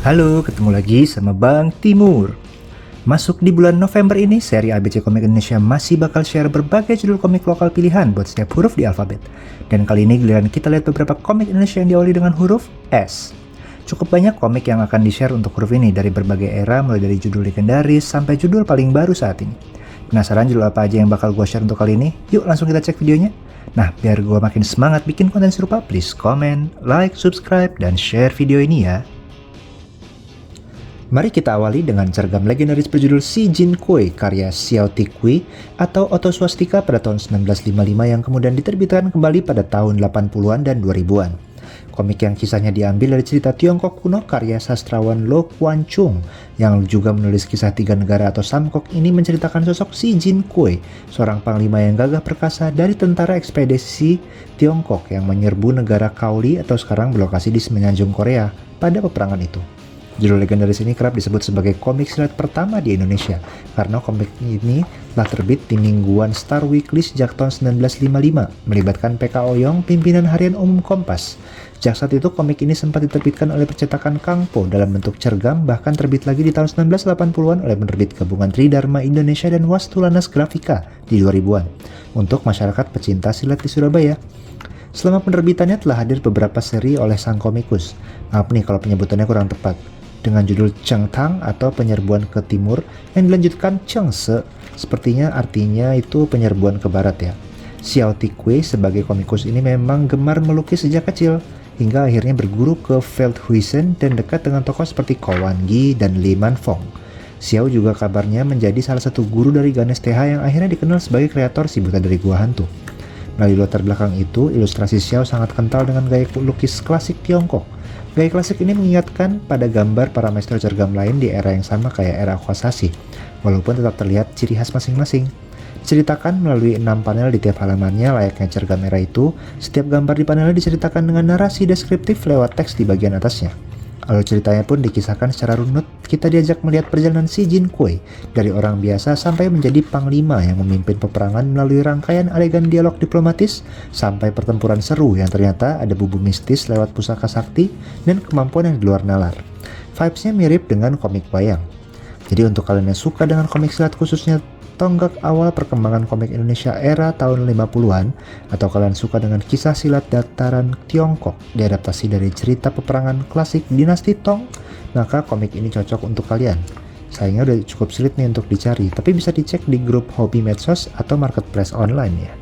Halo, ketemu lagi sama Bang Timur. Masuk di bulan November ini, seri ABC Komik Indonesia masih bakal share berbagai judul komik lokal pilihan buat setiap huruf di alfabet. Dan kali ini giliran kita lihat beberapa komik Indonesia yang diawali dengan huruf S. Cukup banyak komik yang akan di-share untuk huruf ini dari berbagai era, mulai dari judul legendaris sampai judul paling baru saat ini. Penasaran judul apa aja yang bakal gue share untuk kali ini? Yuk langsung kita cek videonya. Nah, biar gue makin semangat bikin konten serupa, please comment, like, subscribe, dan share video ini ya. Mari kita awali dengan cergam legendaris berjudul Si Jin Kui karya Xiao Tikui atau Oto Swastika pada tahun 1955 yang kemudian diterbitkan kembali pada tahun 80-an dan 2000-an. Komik yang kisahnya diambil dari cerita Tiongkok kuno karya sastrawan Lo Kuan Chung yang juga menulis kisah tiga negara atau Samkok ini menceritakan sosok Si Jin Kui, seorang panglima yang gagah perkasa dari tentara ekspedisi Tiongkok yang menyerbu negara Kaoli atau sekarang berlokasi di semenanjung Korea pada peperangan itu. Judul legendaris ini kerap disebut sebagai komik silat pertama di Indonesia karena komik ini telah terbit di mingguan Star Weekly sejak tahun 1955 melibatkan PK Oyong, pimpinan harian umum Kompas. Sejak saat itu komik ini sempat diterbitkan oleh percetakan Kangpo dalam bentuk cergam, bahkan terbit lagi di tahun 1980-an oleh penerbit gabungan Tridharma Indonesia dan Wastulanas Grafika di 2000-an untuk masyarakat pecinta silat di Surabaya. Selama penerbitannya telah hadir beberapa seri oleh sang komikus. Maaf nih kalau penyebutannya kurang tepat. Dengan judul Cheng Tang atau penyerbuan ke timur yang dilanjutkan Cheng Se, sepertinya artinya itu penyerbuan ke barat ya. Xiao Tikui sebagai komikus ini memang gemar melukis sejak kecil, hingga akhirnya berguru ke Feldhuisen dan dekat dengan tokoh seperti Ko Wan Gi dan Li Manfong. Xiao juga kabarnya menjadi salah satu guru dari Ganesh TH yang akhirnya dikenal sebagai kreator si buta dari Gua Hantu. Melalui latar belakang itu, ilustrasi Xiao sangat kental dengan gaya lukis klasik Tiongkok. Gaya klasik ini mengingatkan pada gambar para maestro cergam lain di era yang sama kayak era Kosasi, walaupun tetap terlihat ciri khas masing-masing. Diceritakan melalui 6 panel di tiap halamannya layaknya cergam era itu, setiap gambar di panelnya diceritakan dengan narasi deskriptif lewat teks di bagian atasnya. Alur ceritanya pun dikisahkan secara runut, kita diajak melihat perjalanan Si Jin Kui dari orang biasa sampai menjadi panglima yang memimpin peperangan melalui rangkaian adegan dialog diplomatis sampai pertempuran seru yang ternyata ada bubu mistis lewat pusaka sakti dan kemampuan yang di luar nalar. Vibes-nya mirip dengan komik wayang. Jadi untuk kalian yang suka dengan komik silat khususnya tonggak awal perkembangan komik Indonesia era tahun 50-an, atau kalian suka dengan kisah silat dataran Tiongkok diadaptasi dari cerita peperangan klasik dinasti Tong, maka komik ini cocok untuk kalian. Sayangnya udah cukup sulit nih untuk dicari, tapi bisa dicek di grup hobi medsos atau marketplace online ya.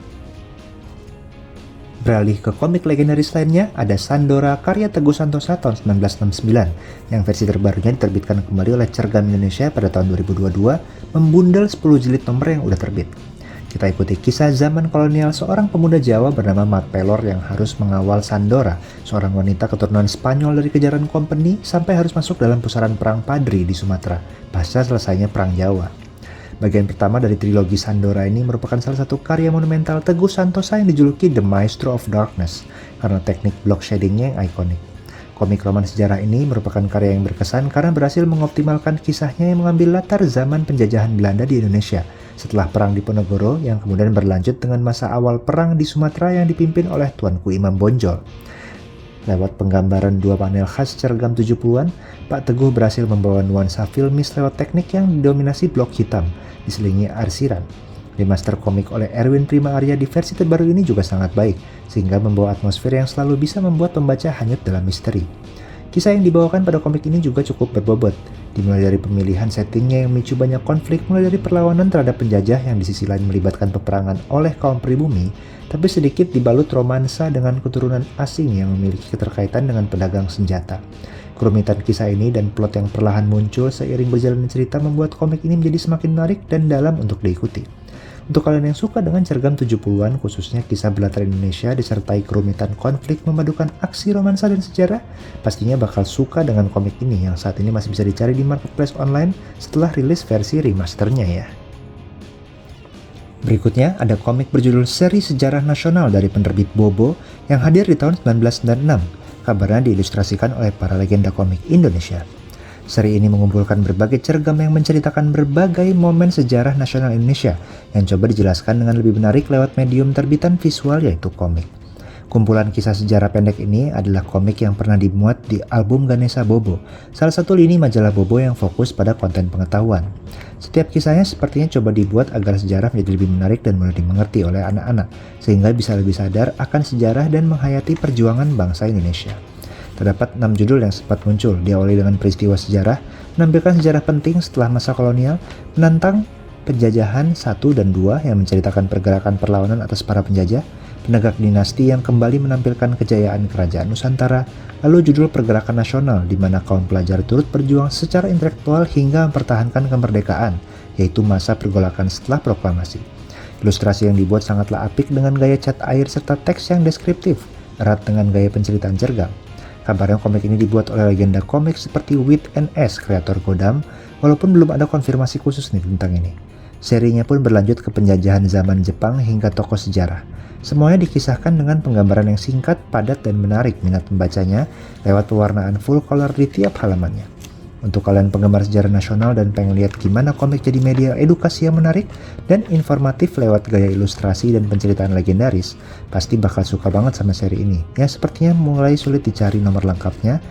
Beralih ke komik legendaris lainnya, ada Sandora karya Teguh Santosa tahun 1969 yang versi terbarunya diterbitkan kembali oleh Cergam Indonesia pada tahun 2022 membundel 10 jilid nomor yang udah terbit. Kita ikuti kisah zaman kolonial seorang pemuda Jawa bernama Mat Pelor yang harus mengawal Sandora, seorang wanita keturunan Spanyol dari kejaran kompeni sampai harus masuk dalam pusaran perang Padri di Sumatera pasca selesainya perang Jawa. Bagian pertama dari trilogi Sandora ini merupakan salah satu karya monumental Teguh Santosa yang dijuluki The Maestro of Darkness karena teknik block shadingnya yang ikonik. Komik roman sejarah ini merupakan karya yang berkesan karena berhasil mengoptimalkan kisahnya yang mengambil latar zaman penjajahan Belanda di Indonesia setelah Perang Diponegoro yang kemudian berlanjut dengan masa awal perang di Sumatera yang dipimpin oleh Tuanku Imam Bonjol. Lewat penggambaran 2 panel khas cergam 70-an, Pak Teguh berhasil membawa nuansa filmis lewat teknik yang didominasi blok hitam, diselingi arsiran. Remaster komik oleh Erwin Prima Arya di versi terbaru ini juga sangat baik, sehingga membawa atmosfer yang selalu bisa membuat pembaca hanyut dalam misteri. Kisah yang dibawakan pada komik ini juga cukup berbobot, dimulai dari pemilihan settingnya yang memicu banyak konflik, mulai dari perlawanan terhadap penjajah yang di sisi lain melibatkan peperangan oleh kaum pribumi, tapi sedikit dibalut romansa dengan keturunan asing yang memiliki keterkaitan dengan pedagang senjata. Kerumitan kisah ini dan plot yang perlahan muncul seiring berjalannya cerita membuat komik ini menjadi semakin menarik dan dalam untuk diikuti. Untuk kalian yang suka dengan cergam 70-an, khususnya kisah belantara Indonesia disertai kerumitan konflik memadukan aksi romansa dan sejarah, pastinya bakal suka dengan komik ini yang saat ini masih bisa dicari di marketplace online setelah rilis versi remasternya ya. Berikutnya ada komik berjudul Seri Sejarah Nasional dari penerbit Bobo yang hadir di tahun 1996, kabarnya diilustrasikan oleh para legenda komik Indonesia. Seri ini mengumpulkan berbagai cergam yang menceritakan berbagai momen sejarah nasional Indonesia yang coba dijelaskan dengan lebih menarik lewat medium terbitan visual yaitu komik. Kumpulan kisah sejarah pendek ini adalah komik yang pernah dimuat di album Ganesha Bobo, salah satu lini majalah Bobo yang fokus pada konten pengetahuan. Setiap kisahnya sepertinya coba dibuat agar sejarah menjadi lebih menarik dan mudah dimengerti oleh anak-anak, sehingga bisa lebih sadar akan sejarah dan menghayati perjuangan bangsa Indonesia. Terdapat 6 judul yang sempat muncul, diawali dengan peristiwa sejarah, menampilkan sejarah penting setelah masa kolonial, menantang penjajahan 1 dan 2 yang menceritakan pergerakan perlawanan atas para penjajah, penegak dinasti yang kembali menampilkan kejayaan kerajaan Nusantara, lalu judul pergerakan nasional di mana kaum pelajar turut berjuang secara intelektual hingga mempertahankan kemerdekaan, yaitu masa pergolakan setelah proklamasi. Ilustrasi yang dibuat sangatlah apik dengan gaya cat air serta teks yang deskriptif, erat dengan gaya penceritaan cergam. Kabarnya komik ini dibuat oleh legenda komik seperti Wit NS, kreator Godam, walaupun belum ada konfirmasi khusus nih tentang ini. Serinya pun berlanjut ke penjajahan zaman Jepang hingga tokoh sejarah. Semuanya dikisahkan dengan penggambaran yang singkat, padat, dan menarik minat pembacanya lewat pewarnaan full color di tiap halamannya. Untuk kalian penggemar sejarah nasional dan pengen lihat gimana komik jadi media edukasi yang menarik dan informatif lewat gaya ilustrasi dan penceritaan legendaris, pasti bakal suka banget sama seri ini. Yang sepertinya mulai sulit dicari nomor lengkapnya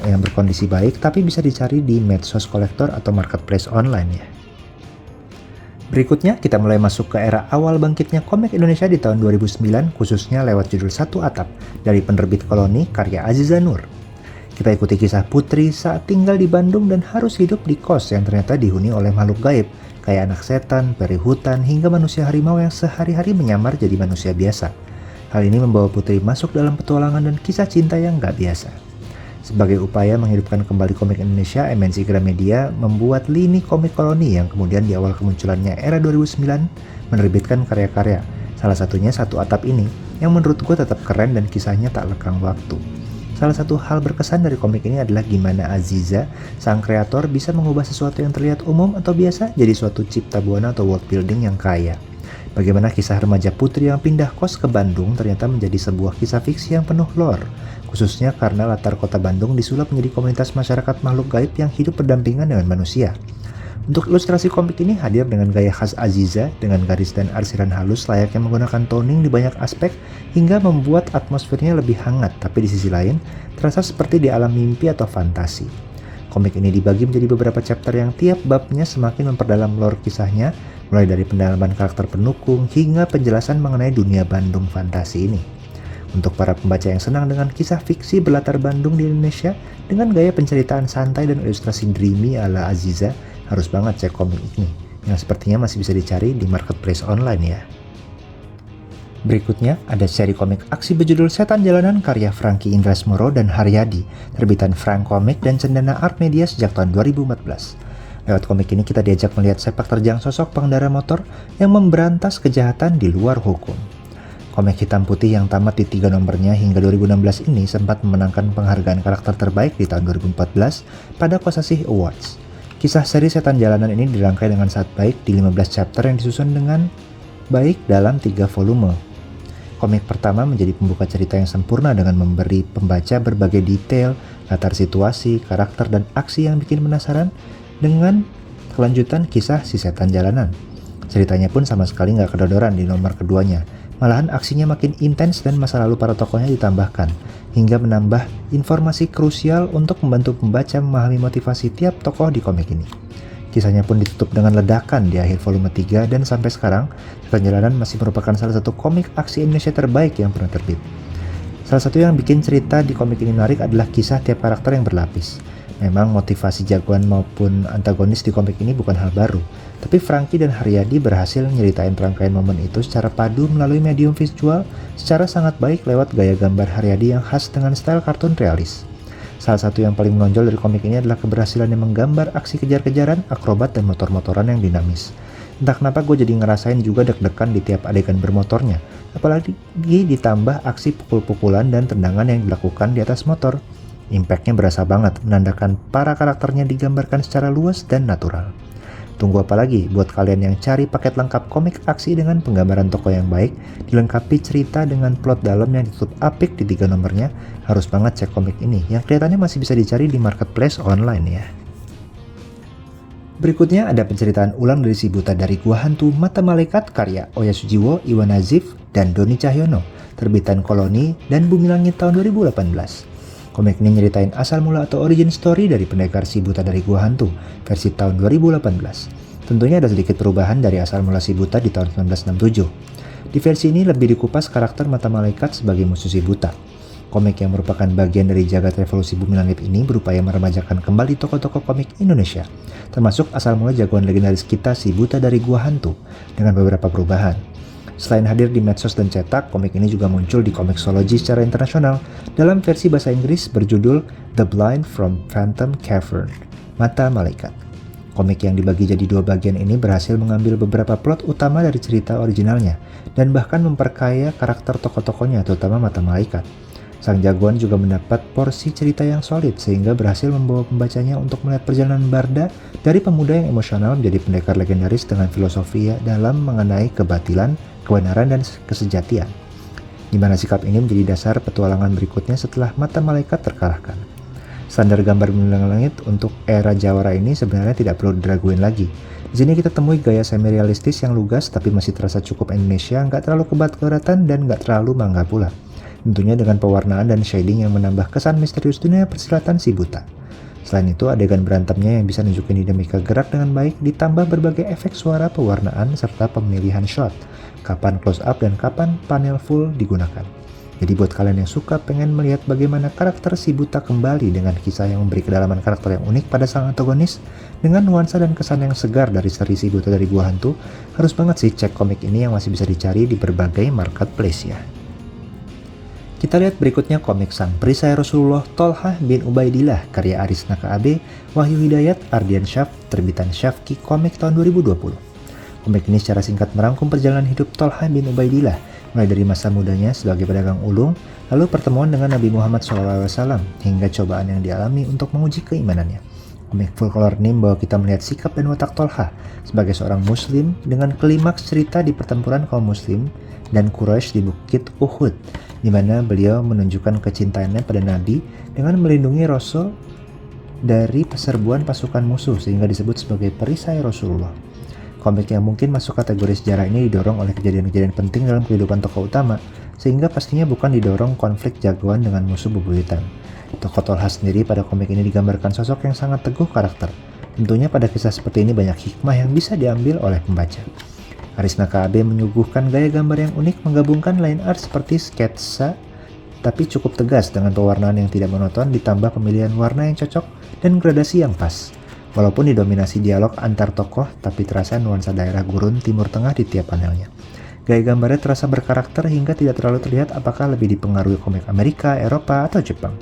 yang berkondisi baik, tapi bisa dicari di medsos kolektor atau marketplace online ya. Berikutnya, kita mulai masuk ke era awal bangkitnya komik Indonesia di tahun 2009, khususnya lewat judul Satu Atap dari penerbit Koloni karya Aziza Nur. Kita ikuti kisah Putri saat tinggal di Bandung dan harus hidup di kos yang ternyata dihuni oleh makhluk gaib, kayak anak setan, peri hutan, hingga manusia harimau yang sehari-hari menyamar jadi manusia biasa. Hal ini membawa Putri masuk dalam petualangan dan kisah cinta yang gak biasa. Sebagai upaya menghidupkan kembali komik Indonesia, MNC Gramedia membuat lini komik Koloni yang kemudian di awal kemunculannya era 2009 menerbitkan karya-karya. Salah satunya Satu Atap ini, yang menurut gue tetap keren dan kisahnya tak lekang waktu. Salah satu hal berkesan dari komik ini adalah gimana Aziza, sang kreator, bisa mengubah sesuatu yang terlihat umum atau biasa jadi suatu cipta buana atau world building yang kaya. Bagaimana kisah remaja Putri yang pindah kos ke Bandung ternyata menjadi sebuah kisah fiksi yang penuh lore, khususnya karena latar kota Bandung disulap menjadi komunitas masyarakat makhluk gaib yang hidup berdampingan dengan manusia. Untuk ilustrasi komik ini hadir dengan gaya khas Aziza dengan garis dan arsiran halus layaknya menggunakan toning di banyak aspek hingga membuat atmosfernya lebih hangat, tapi di sisi lain terasa seperti di alam mimpi atau fantasi. Komik ini dibagi menjadi beberapa chapter yang tiap babnya semakin memperdalam lore kisahnya, mulai dari pendalaman karakter pendukung hingga penjelasan mengenai dunia Bandung fantasi ini. Untuk para pembaca yang senang dengan kisah fiksi berlatar Bandung di Indonesia dengan gaya penceritaan santai dan ilustrasi dreamy ala Aziza, harus banget cek komik ini, yang sepertinya masih bisa dicari di marketplace online ya. Berikutnya ada seri komik aksi berjudul Setan Jalanan karya Franky Indrasmoro dan Haryadi, terbitan Frank Comic dan Cendana Art Media sejak tahun 2014. Lewat komik ini kita diajak melihat sepak terjang sosok pengendara motor yang memberantas kejahatan di luar hukum. Komik hitam putih yang tamat di 3 nomornya hingga 2016 ini sempat memenangkan penghargaan karakter terbaik di tahun 2014 pada Kosasih Awards. Kisah seri Setan Jalanan ini dirangkai dengan sangat baik di 15 chapter yang disusun dengan baik dalam 3 volume. Komik pertama menjadi pembuka cerita yang sempurna dengan memberi pembaca berbagai detail, latar situasi, karakter, dan aksi yang bikin penasaran dengan kelanjutan kisah si setan jalanan. Ceritanya pun sama sekali nggak kedodoran di nomor keduanya. Malahan aksinya makin intens dan masa lalu para tokohnya ditambahkan, hingga menambah informasi krusial untuk membantu pembaca memahami motivasi tiap tokoh di komik ini. Kisahnya pun ditutup dengan ledakan di akhir volume 3 dan sampai sekarang, Setan Jalanan masih merupakan salah satu komik aksi Indonesia terbaik yang pernah terbit. Salah satu yang bikin cerita di komik ini menarik adalah kisah tiap karakter yang berlapis. Memang motivasi jagoan maupun antagonis di komik ini bukan hal baru, tapi Franky dan Haryadi berhasil nyeritain rangkaian momen itu secara padu melalui medium visual secara sangat baik lewat gaya gambar Haryadi yang khas dengan style kartun realis. Salah satu yang paling menonjol dari komik ini adalah keberhasilannya menggambar aksi kejar-kejaran, akrobat, dan motor-motoran yang dinamis. Entah kenapa gue jadi ngerasain juga deg-degan di tiap adegan bermotornya, apalagi ditambah aksi pukul-pukulan dan tendangan yang dilakukan di atas motor. Impactnya berasa banget, menandakan para karakternya digambarkan secara luas dan natural. Tunggu apa lagi buat kalian yang cari paket lengkap komik aksi dengan penggambaran tokoh yang baik, dilengkapi cerita dengan plot dalam yang ditutup apik di 3 nomornya, harus banget cek komik ini yang kelihatannya masih bisa dicari di marketplace online ya. Berikutnya ada penceritaan ulang dari si buta dari Gua Hantu Mata Malaikat karya Oya Sujiwo, Iwan Nazif, dan Doni Cahyono, terbitan Koloni dan Bumi Langit tahun 2018. Komik ini nyeritain asal mula atau origin story dari pendekar si buta dari Gua Hantu versi tahun 2018. Tentunya ada sedikit perubahan dari asal mula si buta di tahun 1967. Di versi ini lebih dikupas karakter Mata Malaikat sebagai musuh si buta. Komik yang merupakan bagian dari jagat revolusi Bumi Langit ini berupaya meremajakan kembali tokoh-tokoh komik Indonesia, termasuk asal mula jagoan legendaris kita si buta dari Gua Hantu, dengan beberapa perubahan. Selain hadir di medsos dan cetak, komik ini juga muncul di Comixology secara internasional dalam versi bahasa Inggris berjudul The Blind from Phantom Cavern, Mata Malaikat. Komik yang dibagi jadi dua bagian ini berhasil mengambil beberapa plot utama dari cerita originalnya, dan bahkan memperkaya karakter tokoh-tokohnya, terutama Mata Malaikat. Sang jagoan juga mendapat porsi cerita yang solid sehingga berhasil membawa pembacanya untuk melihat perjalanan Barda dari pemuda yang emosional menjadi pendekar legendaris dengan filosofi dalam mengenai kebatilan, kebenaran, dan kesejatian. Di mana sikap ini menjadi dasar petualangan berikutnya setelah Mata Malaikat terkalahkan. Standar gambar Bumi Langit untuk era Jawara ini sebenarnya tidak perlu diraguin lagi. Di sini kita temui gaya semi-realistis yang lugas tapi masih terasa cukup Indonesia, nggak terlalu kebat-kebatan dan nggak terlalu mangga pula. Tentunya dengan pewarnaan dan shading yang menambah kesan misterius dunia persilatan si buta. Selain itu, adegan berantemnya yang bisa nunjukin dinamika gerak dengan baik, ditambah berbagai efek suara, pewarnaan, serta pemilihan shot, kapan close up dan kapan panel full digunakan. Jadi buat kalian yang suka pengen melihat bagaimana karakter si buta kembali dengan kisah yang memberi kedalaman karakter yang unik pada sang antagonis, dengan nuansa dan kesan yang segar dari seri si buta dari Gua Hantu, harus banget sih cek komik ini yang masih bisa dicari di berbagai marketplace ya. Kita lihat berikutnya komik Sang Perisai Rasulullah Tolhah bin Ubaidillah karya Aris Naka AB, Wahyu Hidayat, Ardian Syaf, terbitan Syafki Komik tahun 2020. Komik ini secara singkat merangkum perjalanan hidup Tolhah bin Ubaidillah, mulai dari masa mudanya sebagai pedagang ulung, lalu pertemuan dengan Nabi Muhammad SAW, hingga cobaan yang dialami untuk menguji keimanannya. Komik full color ini membawa kita melihat sikap dan watak Tolhah sebagai seorang muslim dengan klimaks cerita di pertempuran kaum muslim dan Quraisy di Bukit Uhud, di mana beliau menunjukkan kecintaannya pada Nabi dengan melindungi Rasul dari peserbuan pasukan musuh sehingga disebut sebagai perisai Rasulullah. Komik yang mungkin masuk kategori sejarah ini didorong oleh kejadian-kejadian penting dalam kehidupan tokoh utama, sehingga pastinya bukan didorong konflik jagoan dengan musuh bebuyutan. Tokoh Tolhah sendiri pada komik ini digambarkan sosok yang sangat teguh karakter. Tentunya pada kisah seperti ini banyak hikmah yang bisa diambil oleh pembaca. Aris Naka AB menyuguhkan gaya gambar yang unik, menggabungkan line art seperti sketsa tapi cukup tegas dengan pewarnaan yang tidak monoton ditambah pemilihan warna yang cocok dan gradasi yang pas. Walaupun didominasi dialog antar tokoh, tapi terasa nuansa daerah gurun Timur Tengah di tiap panelnya. Gaya gambarnya terasa berkarakter hingga tidak terlalu terlihat apakah lebih dipengaruhi komik Amerika, Eropa, atau Jepang.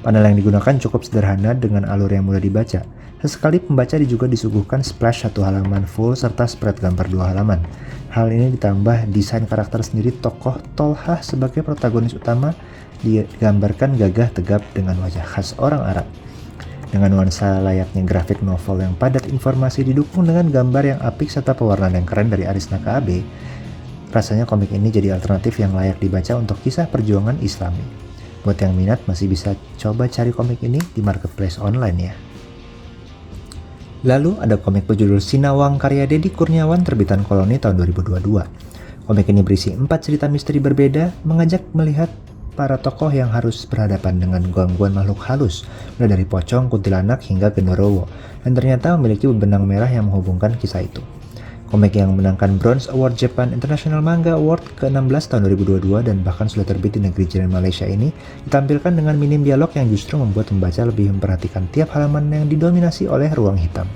Panel yang digunakan cukup sederhana dengan alur yang mudah dibaca. Sesekali pembaca juga disuguhkan splash 1 halaman full serta spread gambar 2 halaman. Hal ini ditambah desain karakter sendiri tokoh Tolhah sebagai protagonis utama digambarkan gagah tegap dengan wajah khas orang Arab. Dengan nuansa layaknya grafik novel yang padat informasi didukung dengan gambar yang apik serta pewarnaan yang keren dari Aris Naka AB, rasanya komik ini jadi alternatif yang layak dibaca untuk kisah perjuangan Islami. Buat yang minat masih bisa coba cari komik ini di marketplace online ya. Lalu ada komik berjudul Sinawang karya Deddy Kurniawan terbitan Koloni tahun 2022. Komik ini berisi 4 cerita misteri berbeda, mengajak melihat para tokoh yang harus berhadapan dengan gangguan makhluk halus, mulai dari pocong, kuntilanak, hingga genderuwo, dan ternyata memiliki benang merah yang menghubungkan kisah itu. Komik yang memenangkan Bronze Award Japan International Manga Award ke-16 tahun 2022 dan bahkan sudah terbit di negeri jiran Malaysia ini ditampilkan dengan minim dialog yang justru membuat pembaca lebih memperhatikan tiap halaman yang didominasi oleh ruang hitam.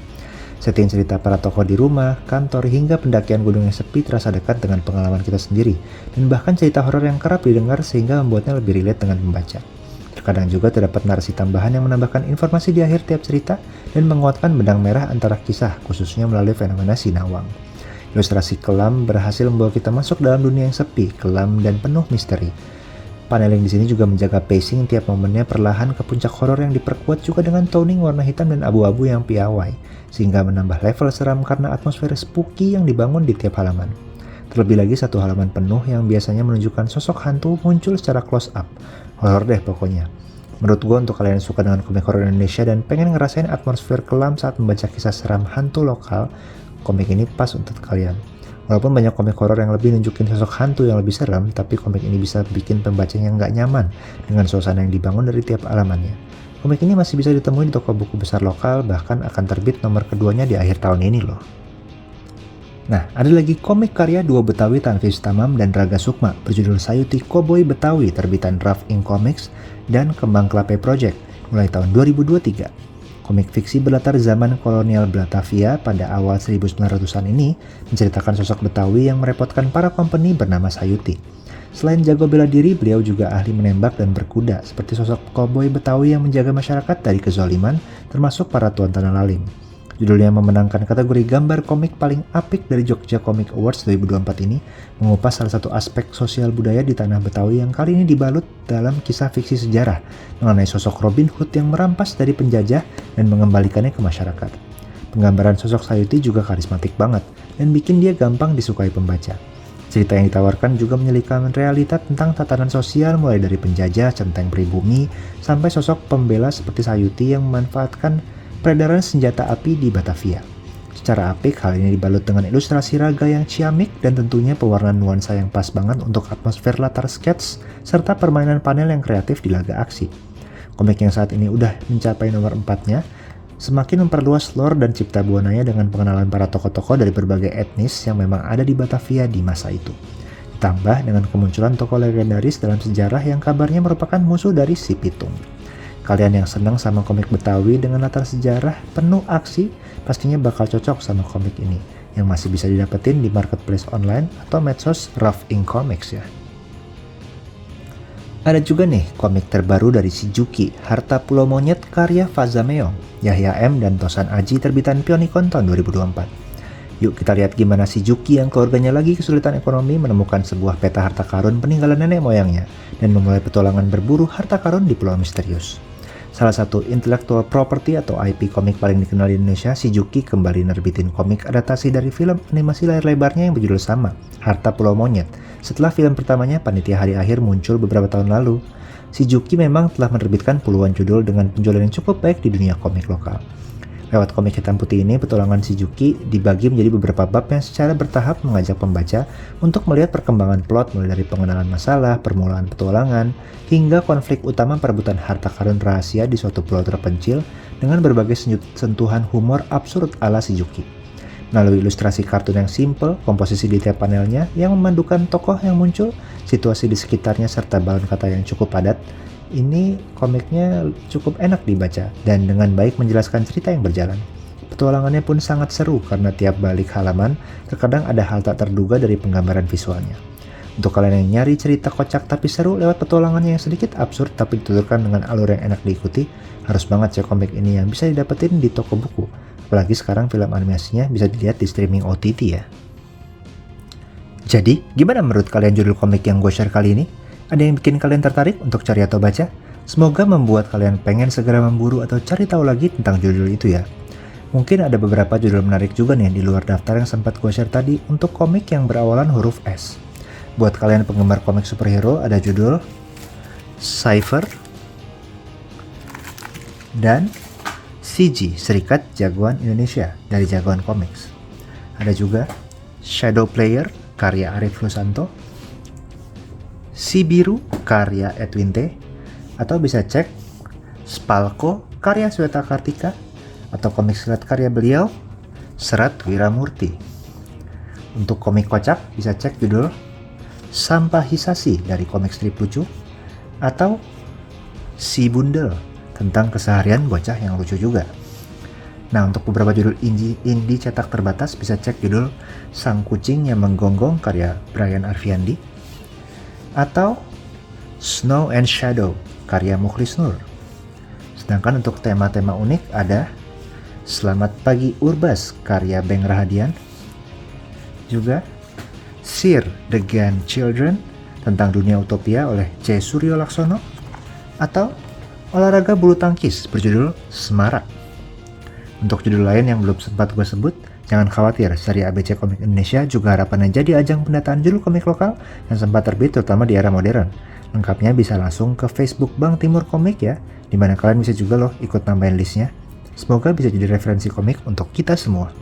Setting cerita para tokoh di rumah, kantor, hingga pendakian gunung yang sepi terasa dekat dengan pengalaman kita sendiri, dan bahkan cerita horor yang kerap didengar sehingga membuatnya lebih relate dengan pembaca. Terkadang juga terdapat narasi tambahan yang menambahkan informasi di akhir tiap cerita dan menguatkan benang merah antara kisah, khususnya melalui fenomena Sinawang. Ilustrasi kelam berhasil membawa kita masuk dalam dunia yang sepi, kelam, dan penuh misteri. Paneling di sini juga menjaga pacing tiap momennya perlahan ke puncak horor yang diperkuat juga dengan toning warna hitam dan abu-abu yang piawai, sehingga menambah level seram karena atmosfer spooky yang dibangun di tiap halaman. Terlebih lagi 1 halaman penuh yang biasanya menunjukkan sosok hantu muncul secara close up. Horor deh pokoknya. Menurut gue untuk kalian yang suka dengan komik horor Indonesia dan pengen ngerasain atmosfer kelam saat membaca kisah seram hantu lokal, komik ini pas untuk kalian. Walaupun banyak komik horor yang lebih nunjukin sosok hantu yang lebih serem, tapi komik ini bisa bikin pembacanya nggak nyaman dengan suasana yang dibangun dari tiap halamannya. Komik ini masih bisa ditemui di toko buku besar lokal, bahkan akan terbit nomor keduanya di akhir tahun ini loh. Nah, ada lagi komik karya duo Betawi Tanfis Tamam dan Raga Sukma berjudul Sayuti Cowboy Betawi terbitan Rough Ink Comics dan Kembang Klape Project mulai tahun 2023. Komik fiksi berlatar zaman kolonial Batavia pada awal 1900-an ini menceritakan sosok Betawi yang merepotkan para company bernama Sayuti. Selain jago bela diri, beliau juga ahli menembak dan berkuda seperti sosok cowboy Betawi yang menjaga masyarakat dari kezaliman termasuk para tuan tanah lalim. Judulnya memenangkan kategori gambar komik paling apik dari Jogja Comic Awards 2024 ini mengupas salah satu aspek sosial budaya di tanah Betawi yang kali ini dibalut dalam kisah fiksi sejarah mengenai sosok Robin Hood yang merampas dari penjajah dan mengembalikannya ke masyarakat. Penggambaran sosok Sayuti juga karismatik banget dan bikin dia gampang disukai pembaca. Cerita yang ditawarkan juga menyelipkan realita tentang tatanan sosial mulai dari penjajah, centeng pribumi, sampai sosok pembela seperti Sayuti yang memanfaatkan peredaran senjata api di Batavia. Secara apik, hal ini dibalut dengan ilustrasi raga yang ciamik dan tentunya pewarnaan nuansa yang pas banget untuk atmosfer latar sketch serta permainan panel yang kreatif di laga aksi. Komik yang saat ini udah mencapai nomor 4-nya semakin memperluas lore dan cipta buananya dengan pengenalan para tokoh-tokoh dari berbagai etnis yang memang ada di Batavia di masa itu. Ditambah dengan kemunculan tokoh legendaris dalam sejarah yang kabarnya merupakan musuh dari si Pitung. Kalian yang senang sama komik Betawi dengan latar sejarah penuh aksi pastinya bakal cocok sama komik ini yang masih bisa didapetin di marketplace online atau medsos Rough Ink Comics ya. Ada juga nih komik terbaru dari Shizuki, Harta Pulau Monyet karya Faza Meong, Yahya M dan Tosan Aji terbitan Pionicon tahun 2024. Yuk kita lihat gimana Shizuki yang keluarganya lagi kesulitan ekonomi menemukan sebuah peta harta karun peninggalan nenek moyangnya dan memulai petualangan berburu harta karun di pulau misterius. Salah satu intellectual property atau IP komik paling dikenal di Indonesia, Shizuki kembali nerbitin komik adaptasi dari film animasi layar lebarnya yang berjudul sama, Harta Pulau Monyet. Setelah film pertamanya, Panitia Hari Akhir muncul beberapa tahun lalu. Shizuki memang telah menerbitkan puluhan judul dengan penjualan yang cukup baik di dunia komik lokal. Lewat komik hitam putih ini, petualangan Shizuki dibagi menjadi beberapa bab yang secara bertahap mengajak pembaca untuk melihat perkembangan plot mulai dari pengenalan masalah, permulaan petualangan, hingga konflik utama perebutan harta karun rahasia di suatu pulau terpencil dengan berbagai sentuhan humor absurd ala Shizuki. Melalui ilustrasi kartun yang simple, komposisi di tiap panelnya yang memandukan tokoh yang muncul, situasi di sekitarnya serta balon kata yang cukup padat, ini komiknya cukup enak dibaca dan dengan baik menjelaskan cerita yang berjalan. Petualangannya pun sangat seru karena tiap balik halaman terkadang ada hal tak terduga dari penggambaran visualnya. Untuk kalian yang nyari cerita kocak tapi seru lewat petualangannya yang sedikit absurd tapi dituturkan dengan alur yang enak diikuti, harus banget cek komik ini yang bisa didapetin di toko buku. Apalagi sekarang film animasinya bisa dilihat di streaming OTT ya. Jadi, gimana menurut kalian judul komik yang gue share kali ini? Ada yang bikin kalian tertarik untuk cari atau baca? Semoga membuat kalian pengen segera memburu atau cari tahu lagi tentang judul itu ya. Mungkin ada beberapa judul menarik juga nih di luar daftar yang sempat gue share tadi untuk komik yang berawalan huruf S. Buat kalian penggemar komik superhero ada judul Cypher dan CG, Serikat Jagoan Indonesia dari Jagoan Comics. Ada juga Shadow Player karya Arif Lusanto, Si Biru karya Edwin T, atau bisa cek Spalko karya Sweta Kartika, atau komik silat karya beliau Serat Wiramurti. Untuk komik kocak bisa cek judul Sampah Hisasi dari komik strip lucu, atau Si Bundel tentang keseharian bocah yang lucu juga. Nah, untuk beberapa judul indie cetak terbatas bisa cek judul Sang Kucing yang Menggonggong karya Brian Arfiandi, atau Snow and Shadow karya Mukhlis Nur. Sedangkan untuk tema-tema unik ada Selamat Pagi Urbas karya Beng Rahadian, juga Sir the Grandchildren tentang dunia utopia oleh C. Suryo Laksono, atau Olahraga Bulu Tangkis berjudul Semarak. Untuk judul lain yang belum sempat gue sebut, jangan khawatir, seri ABC Komik Indonesia juga harapannya jadi ajang pendataan judul komik lokal yang sempat terbit terutama di era modern. Lengkapnya bisa langsung ke Facebook Bank Timur Komik ya, dimana kalian bisa juga loh ikut nambahin listnya. Semoga bisa jadi referensi komik untuk kita semua.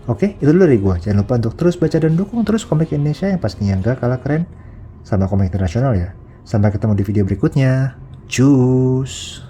Oke, itu dulu dari gue. Jangan lupa untuk terus baca dan dukung terus komik Indonesia yang pastinya gak kalah keren sama komik internasional ya. Sampai ketemu di video berikutnya. Cus!